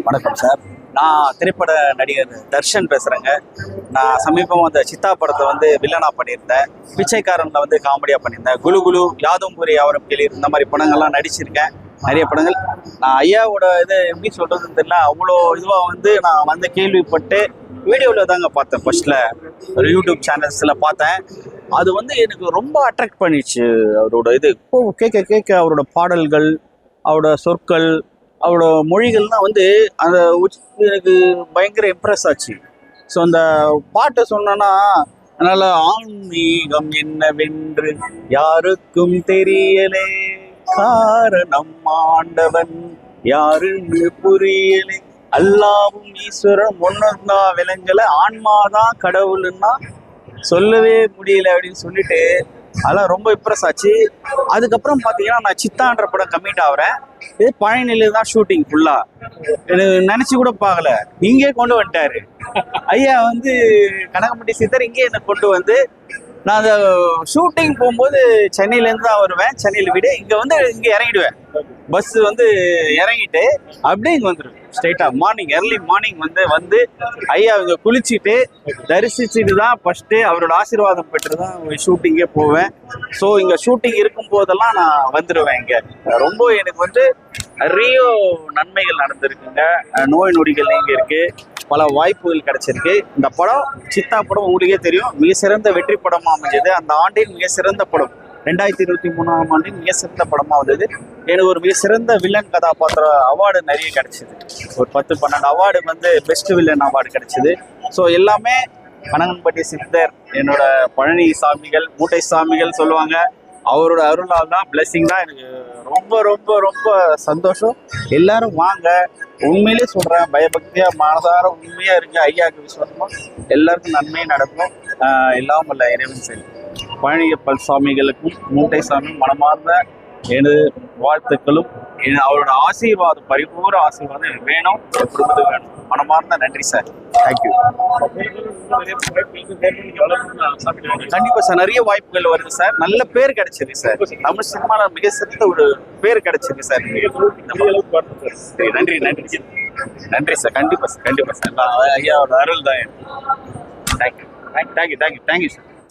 வணக்கம் சார். நான் திரைப்பட நடிகர் தர்ஷன் பேசுகிறேங்க. நான் சமீபமாக அந்த சித்தா படத்தை வந்து வில்லனாக பண்ணியிருந்தேன். பிச்சைக்காரனில் வந்து காமெடியாக பண்ணியிருந்தேன். குலு குலு, யாதும் ஊரே யாவரும் கேளீர், இந்த மாதிரி படங்கள்லாம் நடிச்சிருக்கேன். நிறைய படங்கள். நான் ஐயாவோட இது எப்படி சொல்கிறதுன்னு தெரியல, அவ்வளோ இதுவாக வந்து நான் வந்து கேள்விப்பட்டு வீடியோவில் தாங்க பார்த்தேன். ஃபர்ஸ்ட்டில் ஒரு யூடியூப் சேனல்ஸில் பார்த்தேன். அது வந்து எனக்கு ரொம்ப அட்ராக்ட் பண்ணிடுச்சு. அவரோட இது இப்போ கேட்க கேட்க அவரோட பாடல்கள், அவரோட சொற்கள், அவரோட மொழிகள்லாம் வந்து அந்த எனக்கு பயங்கர இம்ப்ரெஸ் ஆச்சு. ஸோ அந்த பாட்டை சொன்னோன்னா, அதனால் ஆன்மீகம் என்னவென்று யாருக்கும் தெரியலே, காரணம் ஆண்டவன் யாருன்னு புரியலே, அல்லாவும் ஈஸ்வரன் ஒன்றுதான் விலங்கல, ஆன்மாதான் கடவுளுன்னா சொல்லவே முடியல அப்படின்னு சொல்லிட்டு அதெல்லாம் ரொம்ப இம்ப்ரெஸ் ஆச்சு. அதுக்கப்புறம் பார்த்தீங்கன்னா நான் சித்தான்ற படம் கம்மிட் ஆகிறேன். இது பழனியில தான் ஷூட்டிங் ஃபுல்லாக. எனக்கு நினச்சி கூட பார்க்கல, இங்கே கொண்டு வந்துட்டாரு ஐயா. வந்து கனகம்பட்டி சித்தர் இங்கே என்னை கொண்டு வந்து, நான் அந்த ஷூட்டிங் போகும்போது சென்னையிலேருந்து தான் வருவேன். சென்னையில் வீடு இங்கே வந்து இங்கே இறங்கிடுவேன். பஸ் வந்து இறங்கிட்டு அப்படியே இங்கே வந்துடுவேன் ஸ்ட்ரெயிட்டாக. மார்னிங் ஏர்லி மார்னிங் வந்து ஐயா இங்கே குளிச்சுட்டு தரிசிச்சுட்டு தான் ஃபஸ்ட்டு அவரோட ஆசீர்வாதம் பெற்று தான் ஷூட்டிங்கே போவேன். ஸோ இங்கே ஷூட்டிங் இருக்கும் போதெல்லாம் நான் வந்துடுவேன். இங்கே ரொம்ப எனக்கு வந்து நிறைய நன்மைகள் நடந்திருக்குங்க. நோய் நொடிகள் இங்கே இருக்குது, பல வாய்ப்புகள் கிடைச்சிருக்கு. இந்த படம் சித்தா படம் உங்களுக்கே தெரியும், மிக சிறந்த வெற்றி படமாக அமைஞ்சது. அந்த ஆண்டின் மிக சிறந்த படம் 2023ஆம் ஆண்டின் மிக சிறந்த படமாக வந்தது. எனக்கு ஒரு மிக சிறந்த வில்லன் கதாபாத்திர அவார்டு நிறைய கிடைச்சிது. ஒரு 10-12 அவார்டு வந்து பெஸ்ட் வில்லன் அவார்டு கிடைச்சிது. ஸோ எல்லாமே கனகம்பட்டி சித்தர், என்னோட பழனி சாமிகள், மூட்டை சாமிகள் சொல்லுவாங்க, அவரோட அருளால் தான், பிளெஸிங் தான். எனக்கு ரொம்ப ரொம்ப ரொம்ப சந்தோஷம். எல்லாரும் வாங்க, உண்மையிலே சொல்கிறேன், பயபக்தியாக மனதார உண்மையாக இருங்க. ஐயாவுக்கு விசுவாசமாக எல்லாருக்கும் நன்மை நடக்கும். எல்லாம் வல்ல இறைவன் சரி. பழனியப்பன் சுவாமிகளுக்கும் மூட்டை சாமி மனமார்ந்த எனது வாழ்த்துக்களும், அவரோட ஆசீர்வாதம், பரிபூர்ண ஆசீர்வாதம் எனக்கு வேணும், என் குடும்பத்துக்கு வேணும். மனமார்ந்த நன்றி சார். தேங்க்யூ. கண்டிப்பாக சார், நிறைய வாய்ப்புகள் வருது சார். நல்ல பேர் கிடைச்சிது சார். தமிழ் சினிமாவில் மிக சிறந்த ஒரு பேர் கிடைச்சிது சார். நன்றி நன்றி நன்றி சார். கண்டிப்பாக சார், கண்டிப்பாக சார். ஐயாவோட அருள் தான். Thank you thank you thank you thank you sir.